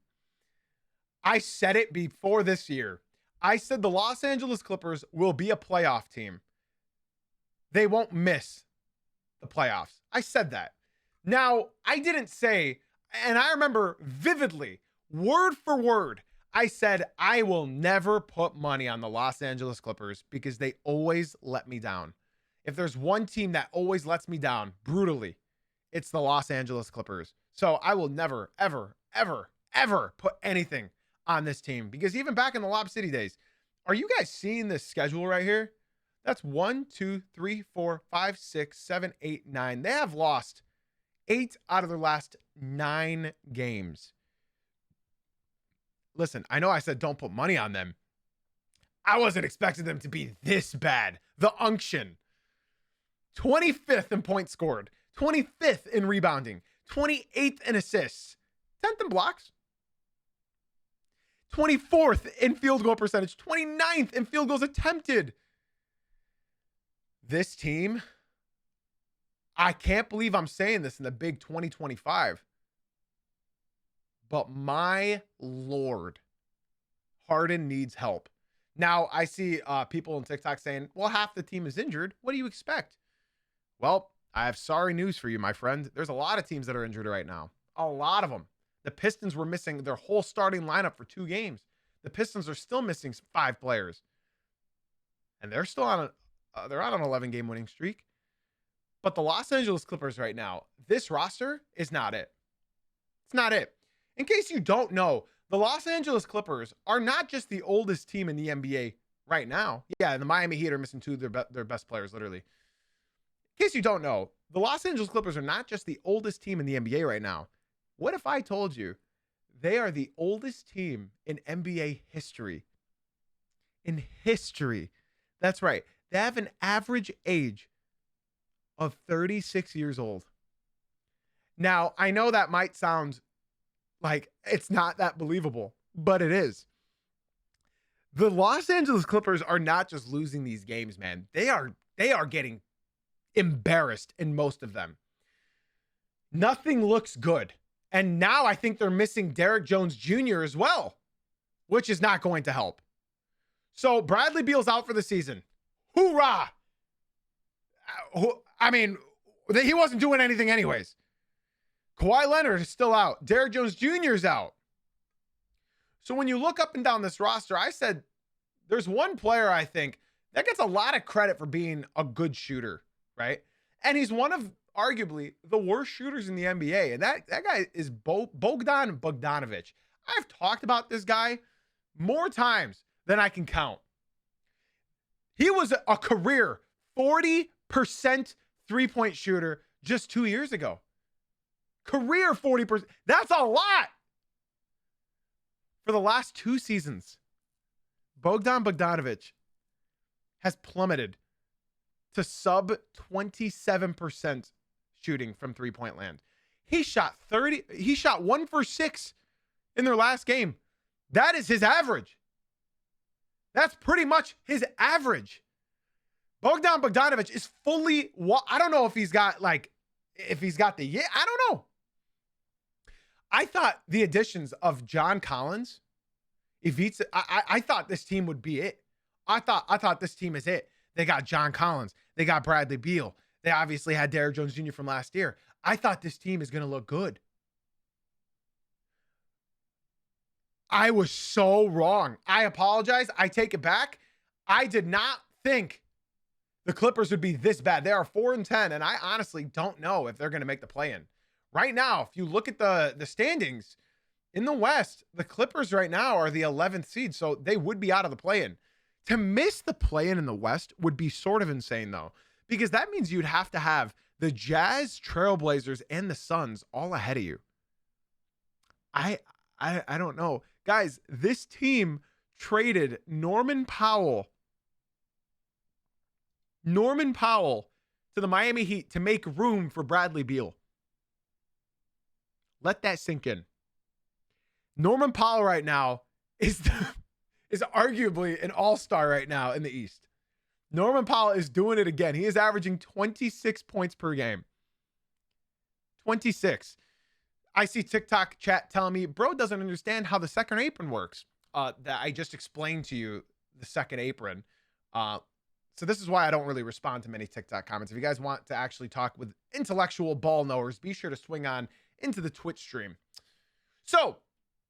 I said it before this year. I said the Los Angeles Clippers will be a playoff team. They won't miss the playoffs. I said that. Now, I didn't say, and I remember vividly, word for word, I said I will never put money on the Los Angeles Clippers because they always let me down. If there's one team that always lets me down brutally, it's the Los Angeles Clippers. So I will never, ever, ever, ever put anything on this team because even back in the Lob City days, are you guys seeing this schedule right here? That's 1, 2, 3, 4, 5, 6, 7, 8, 9. They have lost 8 out of their last 9 games. Listen, I know I said don't put money on them. I wasn't expecting them to be this bad. The unction. 25th in points scored, 25th in rebounding, 28th in assists, 10th in blocks, 24th in field goal percentage, 29th in field goals attempted. This team, I can't believe I'm saying this in the big 2025, but my Lord, Harden needs help. Now, I see people on TikTok saying, well, half the team is injured. What do you expect? Well, I have sorry news for you, my friend. There's a lot of teams that are injured right now. A lot of them. The Pistons were missing their whole starting lineup for 2 games. The Pistons are still missing 5 players. And they're still on they're on an 11-game winning streak. But the Los Angeles Clippers right now, this roster is not it. It's not it. In case you don't know, the Los Angeles Clippers are not just the oldest team in the NBA right now. Yeah, the Miami Heat are missing 2 of their best players, literally. In case you don't know, the Los Angeles Clippers are not just the oldest team in the NBA right now. What if I told you they are the oldest team in NBA history? In history. That's right. They have an average age of 36 years old. Now, I know that might sound like it's not that believable, but it is. The Los Angeles Clippers are not just losing these games, man. They are getting embarrassed in most of them. Nothing looks good. And now I think they're missing Derek Jones Jr. as well, which is not going to help. So Bradley Beal's out for the season. Hoorah! I mean, he wasn't doing anything anyways. Kawhi Leonard is still out. Derrick Jones Jr. is out. So when you look up and down this roster, I said there's one player I think that gets a lot of credit for being a good shooter, right? And he's one of arguably the worst shooters in the NBA. And that guy is Bogdan Bogdanovic. I've talked about this guy more times than I can count. He was a career 40% three-point shooter just 2 years ago. Career 40%. That's a lot. For the last 2 seasons, Bogdan Bogdanovic has plummeted to sub 27% shooting from three-point land. He shot 1 for 6 in their last game. That is his average. That's pretty much his average. Bogdan Bogdanovic is fully, I don't know if he's got the, I don't know. I thought the additions of John Collins, Ivica, I thought this team would be it. I thought this team is it. They got John Collins. They got Bradley Beal. They obviously had Derrick Jones Jr. from last year. I thought this team is going to look good. I was so wrong. I apologize. I take it back. I did not think the Clippers would be this bad. They are 4-10, and I honestly don't know if they're going to make the play-in. Right now, if you look at the standings in the West, the Clippers right now are the 11th seed, so they would be out of the play-in. To miss the play-in in the West would be sort of insane, though, because that means you'd have to have the Jazz, Trailblazers, and the Suns all ahead of you. I don't know. Guys, this team traded Norman Powell to the Miami Heat to make room for Bradley Beal. Let that sink in. Norman Powell right now is arguably an all-star right now in the East. Norman Powell is doing it again. He is averaging 26 points per game. 26. I see TikTok chat telling me, bro doesn't understand how the second apron works. That I just explained to you the second apron. So this is why I don't really respond to many TikTok comments. If you guys want to actually talk with intellectual ball knowers, be sure to swing on into the Twitch stream. So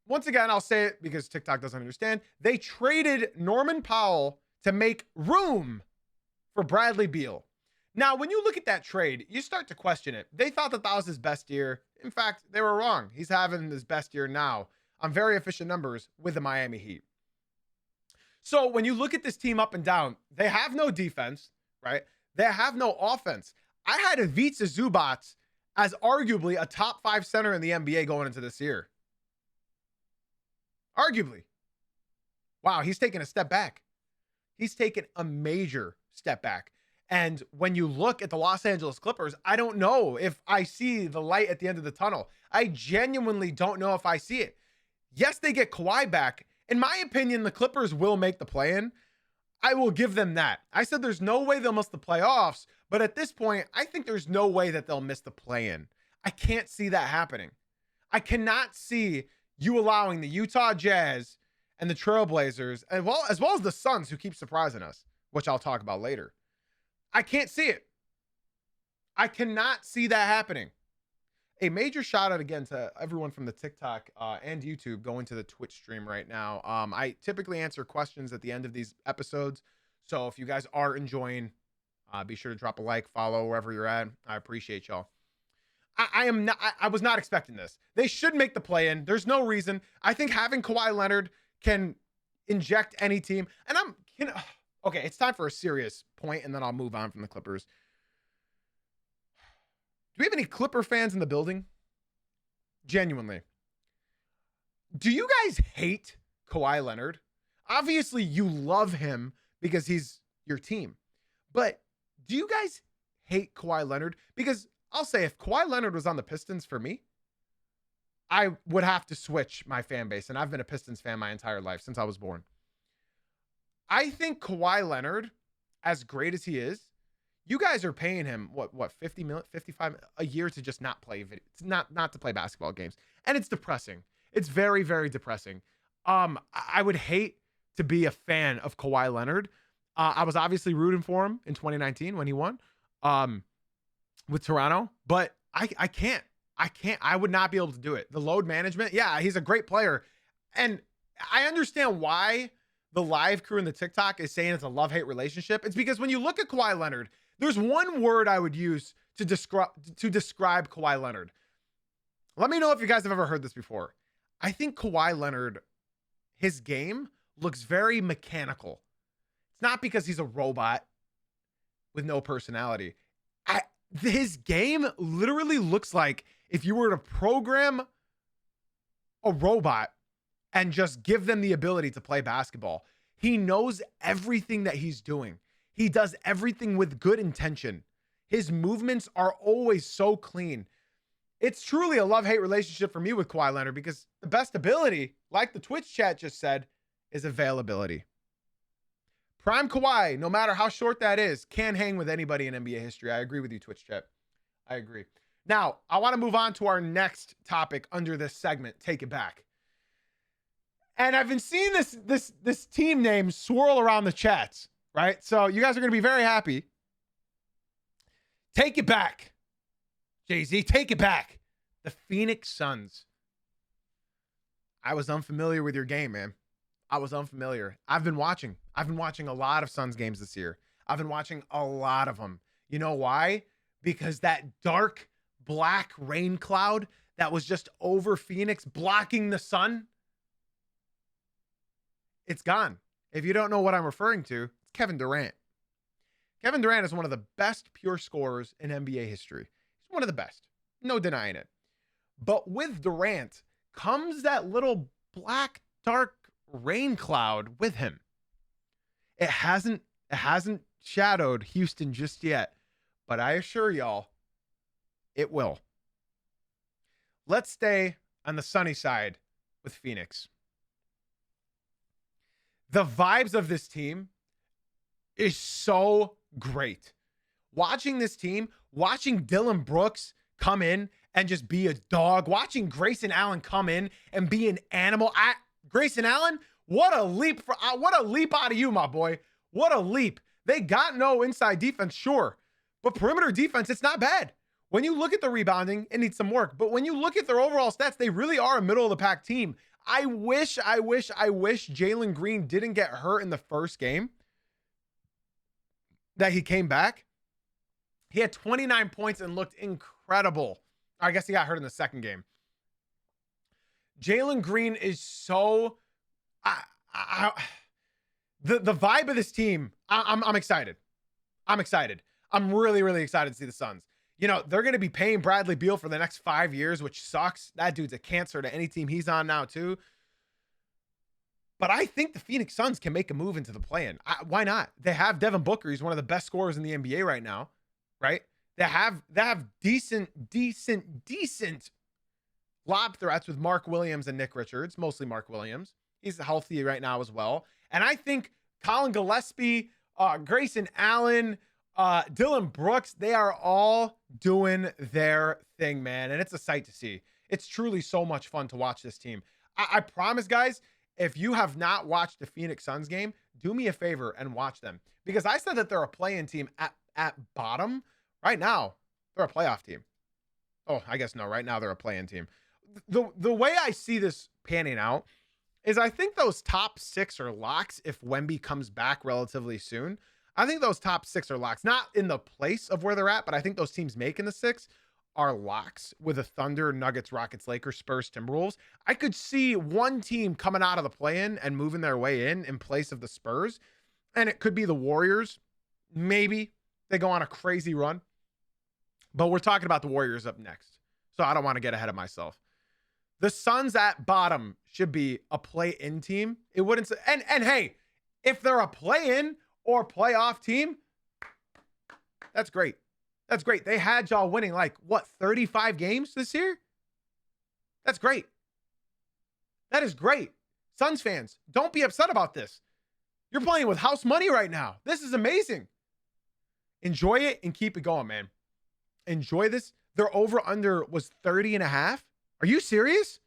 once again, I'll say it because TikTok doesn't understand. They traded Norman Powell to make room for Bradley Beal. Now, when you look at that trade, you start to question it. They thought that was his best year. In fact, they were wrong. He's having his best year now on very efficient numbers with the Miami Heat. So when you look at this team up and down, they have no defense, right? They have no offense. I had Ivica Zubac as arguably a top 5 center in the NBA going into this year. Arguably. Wow, he's taken a step back. He's taken a major step back. And when you look at the Los Angeles Clippers, I don't know if I see the light at the end of the tunnel. I genuinely don't know if I see it. Yes, they get Kawhi back. In my opinion, the Clippers will make the play-in. I will give them that. I said there's no way they'll miss the playoffs, but at this point, I think there's no way that they'll miss the play-in. I can't see that happening. I cannot see you allowing the Utah Jazz and the Trailblazers, as well as the Suns, who keep surprising us, which I'll talk about later. I can't see it. I cannot see that happening. A major shout out again to everyone from the TikTok and YouTube going to the Twitch stream right now. I typically answer questions at the end of these episodes. So if you guys are enjoying, be sure to drop a like, follow wherever you're at. I appreciate y'all. I was not expecting this. They should make the play-in. There's no reason. I think having Kawhi Leonard can inject any team. And okay, it's time for a serious point, and then I'll move on from the Clippers. Do we have any Clipper fans in the building? Genuinely. Do you guys hate Kawhi Leonard? Obviously, you love him because he's your team. But do you guys hate Kawhi Leonard? Because I'll say, if Kawhi Leonard was on the Pistons for me, I would have to switch my fan base. And I've been a Pistons fan my entire life since I was born. I think Kawhi Leonard, as great as he is, you guys are paying him what 50 million, 55 a year to just not play not to play basketball games. And it's depressing. It's very, very depressing. I would hate to be a fan of Kawhi Leonard. I was obviously rooting for him in 2019 when he won with Toronto, but I can't. I would not be able to do it. The load management, yeah, he's a great player. And I understand why the live crew in the TikTok is saying it's a love-hate relationship. It's because when you look at Kawhi Leonard, there's one word I would use to describe Kawhi Leonard. Let me know if you guys have ever heard this before. I think Kawhi Leonard, his game looks very mechanical. It's not because he's a robot with no personality. His game literally looks like if you were to program a robot and just give them the ability to play basketball. He knows everything that he's doing. He does everything with good intention. His movements are always so clean. It's truly a love-hate relationship for me with Kawhi Leonard because the best ability, like the Twitch chat just said, is availability. Prime Kawhi, no matter how short that is, can hang with anybody in NBA history. I agree with you, Twitch chat. I agree. Now, I want to move on to our next topic under this segment, Take It Back. And I've been seeing this team name swirl around the chats, right? So you guys are going to be very happy. Take it back. Jay-Z, take it back. The Phoenix Suns. I was unfamiliar with your game, man. I was unfamiliar. I've been watching a lot of Suns games this year. I've been watching a lot of them. You know why? Because that dark black rain cloud that was just over Phoenix blocking the sun, it's gone. If you don't know what I'm referring to, it's Kevin Durant. Kevin Durant is one of the best pure scorers in NBA history. He's one of the best. No denying it. But with Durant comes that little black, dark rain cloud with him. It hasn't shadowed Houston just yet, but I assure y'all it will. Let's stay on the sunny side with Phoenix. The vibes of this team is so great. Watching this team, watching Dylan Brooks come in and just be a dog, watching Grayson Allen come in and be an animal. Grayson Allen, what a leap out of you, my boy. What a leap. They got no inside defense, sure, but perimeter defense, it's not bad. When you look at the rebounding, it needs some work, but when you look at their overall stats, they really are a middle of the pack team. I wish Jalen Green didn't get hurt in the first game that he came back. He had 29 points and looked incredible. I guess he got hurt in the second game. Jalen Green is so the vibe of this team. I'm excited. I'm excited. I'm really, really excited to see the Suns. You know, they're going to be paying Bradley Beal for the next 5 years, which sucks. That dude's a cancer to any team he's on now too. But I think the Phoenix Suns can make a move into the play-in. Why not? They have Devin Booker. He's one of the best scorers in the NBA right now, right? They have decent lob threats with Mark Williams and Nick Richards, mostly Mark Williams. He's healthy right now as well. And I think Colin Gillespie, Grayson Allen, Dylan Brooks, they are all doing their thing, man. And it's a sight to see. It's truly so much fun to watch this team. I promise, guys, if you have not watched the Phoenix Suns game, do me a favor and watch them. Because I said that they're a play-in team at bottom. Right now, they're a playoff team. Oh, I guess no. Right now, they're a play-in team. The way I see this panning out is I think those top six are locks if Wemby comes back relatively soon. I think those top six are locks. Not in the place of where they're at, but I think those teams making the six are locks with the Thunder, Nuggets, Rockets, Lakers, Spurs, Timberwolves. I could see one team coming out of the play-in and moving their way in place of the Spurs. And it could be the Warriors. Maybe they go on a crazy run. But we're talking about the Warriors up next. So I don't want to get ahead of myself. The Suns at bottom should be a play-in team. It wouldn't say, and hey, if they're a play-in or playoff team, that's great. That's great. They had y'all winning 35 games this year? That's great. That is great. Suns fans, don't be upset about this. You're playing with house money right now. This is amazing. Enjoy it and keep it going, man. Enjoy this. Their over-under was 30.5. Are you serious?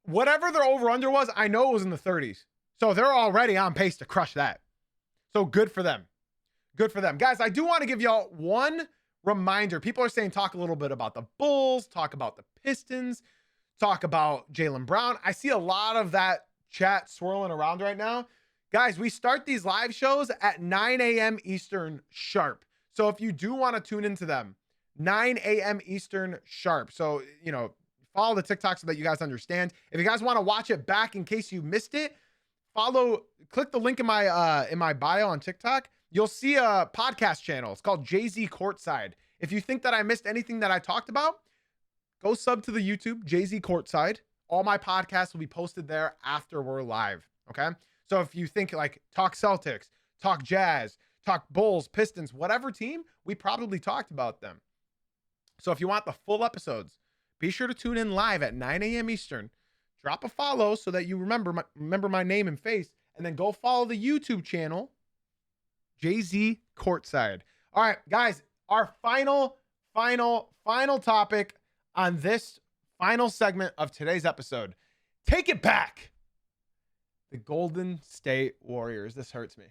Whatever their over-under was, I know it was in the 30s. So they're already on pace to crush that. So good for them. Good for them. Guys, I do want to give y'all one reminder, people are saying talk a little bit about the Bulls, talk about the Pistons, talk about Jaylen Brown. I see a lot of that chat swirling around right now. Guys, we start these live shows at 9 a.m. Eastern sharp. So if you do want to tune into them, 9 a.m. Eastern sharp. So, follow the TikTok so that you guys understand. If you guys want to watch it back in case you missed it, click the link in my bio on TikTok. You'll see a podcast channel. It's called Jay-Z Courtside. If you think that I missed anything that I talked about, go sub to the YouTube, Jay-Z Courtside. All my podcasts will be posted there after we're live, okay? So if you think like talk Celtics, talk Jazz, talk Bulls, Pistons, whatever team, we probably talked about them. So if you want the full episodes, be sure to tune in live at 9 a.m. Eastern. Drop a follow so that you remember my name and face, and then go follow the YouTube channel, Jay-Z Courtside. All right, guys, our final topic on this final segment of today's episode. Take it back. The Golden State Warriors. This hurts me.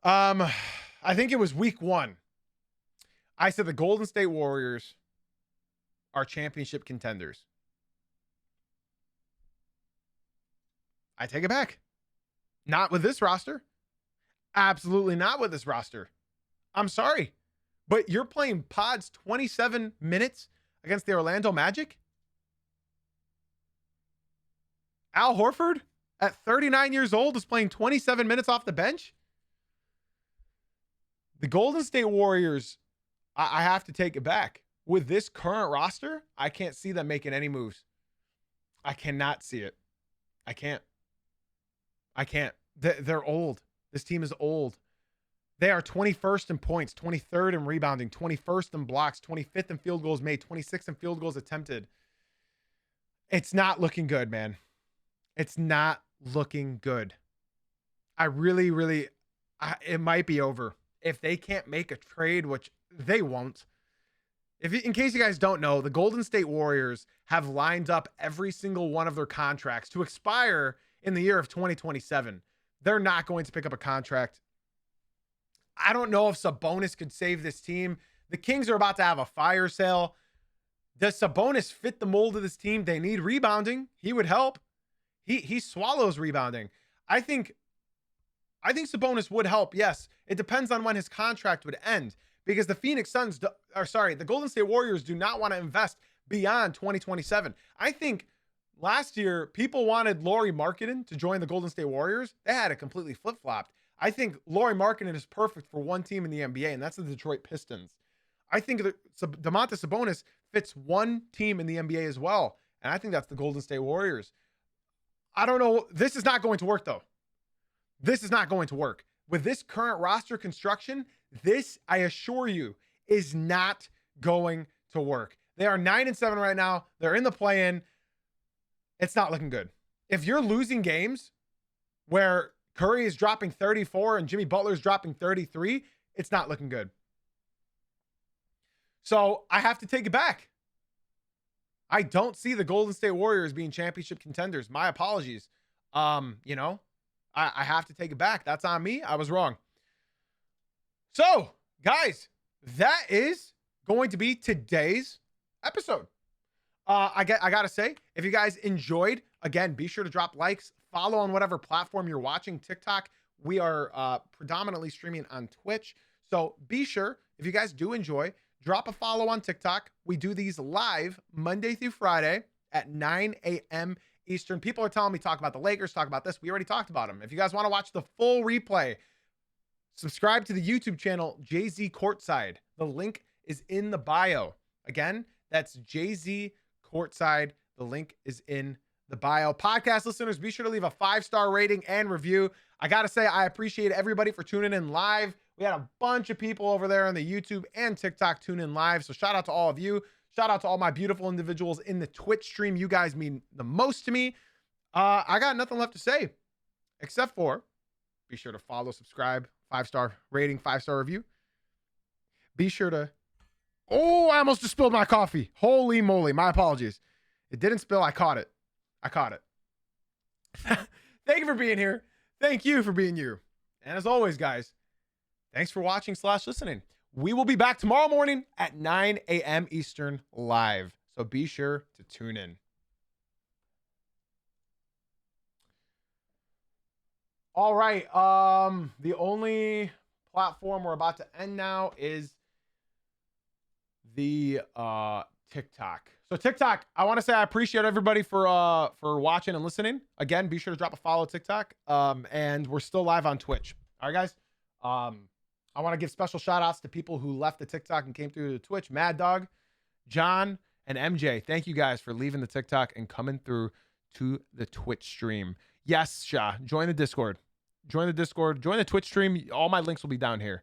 I think it was week 1. I said the Golden State Warriors are championship contenders. I take it back. Not with this roster. Absolutely not with this roster. I'm sorry, but you're playing pods 27 minutes against the Orlando Magic? Al Horford at 39 years old is playing 27 minutes off the bench? The Golden State Warriors, I have to take it back. With this current roster, I can't see them making any moves. I cannot see it. I can't. They're old. This team is old. They are 21st in points, 23rd in rebounding, 21st in blocks, 25th in field goals made, 26th in field goals attempted. It's not looking good, man. It's not looking good. It might be over. If they can't make a trade, which they won't. In case you guys don't know, the Golden State Warriors have lined up every single one of their contracts to expire in the year of 2027. They're not going to pick up a contract. I don't know if Sabonis could save this team. The Kings are about to have a fire sale. Does Sabonis fit the mold of this team? They need rebounding. He would help. He swallows rebounding. I think Sabonis would help. Yes, it depends on when his contract would end, because the Golden State Warriors do not want to invest beyond 2027. I think last year people wanted Lauri Markkanen to join the Golden State Warriors. They had it completely flip-flopped. I think Lauri Markkanen is perfect for one team in the NBA, and that's the Detroit Pistons. I think that Domantas Sabonis fits one team in the NBA as well, and I think that's the Golden State Warriors. I don't know. This is not going to work, though. This is not going to work. With this current roster construction, this, I assure you, is not going to work. They are 9-7 right now. They're in the play-in. It's not looking good. If you're losing games where Curry is dropping 34 and Jimmy Butler is dropping 33, it's not looking good. So I have to take it back. I don't see the Golden State Warriors being championship contenders. My apologies. I have to take it back. That's on me. I was wrong. So, guys, that is going to be today's episode. I gotta say, if you guys enjoyed, again, be sure to drop likes, follow on whatever platform you're watching. TikTok, we are predominantly streaming on Twitch. So be sure, if you guys do enjoy, drop a follow on TikTok. We do these live Monday through Friday at 9 a.m. Eastern. People are telling me talk about the Lakers, talk about this. We already talked about them. If you guys want to watch the full replay, subscribe to the YouTube channel, Jay-Z Courtside. The link is in the bio. Again, that's Jay-Z Courtside. The link is in the bio. Podcast listeners, be sure to leave a 5-star rating and review. I got to say, I appreciate everybody for tuning in live. We had a bunch of people over there on the YouTube and TikTok tune in live. So shout out to all of you. Shout out to all my beautiful individuals in the Twitch stream. You guys mean the most to me. I got nothing left to say except for be sure to follow, subscribe, 5-star rating, 5-star review. Be sure to... Oh, I almost just spilled my coffee. Holy moly. My apologies. It didn't spill. I caught it. Thank you for being here. Thank you for being you. And as always, guys, Thanks for watching / listening. We will be back tomorrow morning at 9 a.m. Eastern live. So be sure to tune in. All right. The only platform we're about to end now is the TikTok. So TikTok, I want to say I appreciate everybody for watching and listening. Again, be sure to drop a follow TikTok. And we're still live on Twitch. All right, guys. I want to give special shout outs to people who left the TikTok and came through the Twitch. Mad Dog, John, and MJ. Thank you guys for leaving the TikTok and coming through to the Twitch stream. Yes, Shah, join the Discord. Join the Discord. Join the Twitch stream. All my links will be down here.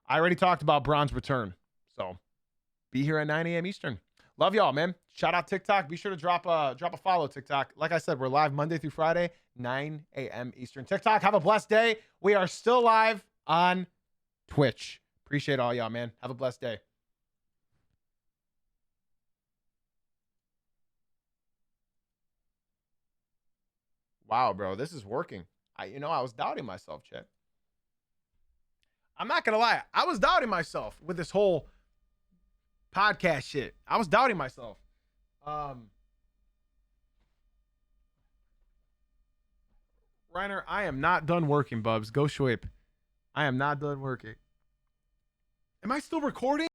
I already talked about Bron's return. So be here at 9 a.m. Eastern. Love y'all, man. Shout out TikTok. Be sure to drop a follow TikTok. Like I said, we're live Monday through Friday, 9 a.m. Eastern. TikTok, have a blessed day. We are still live on Twitch. Appreciate all y'all, man. Have a blessed day. Wow, bro, this is working. I was doubting myself, Chet. I'm not gonna lie. I was doubting myself with this whole podcast shit. I was doubting myself. Reiner, I am not done working, Bubs. Go Schwip. I am not done working. Am I still recording?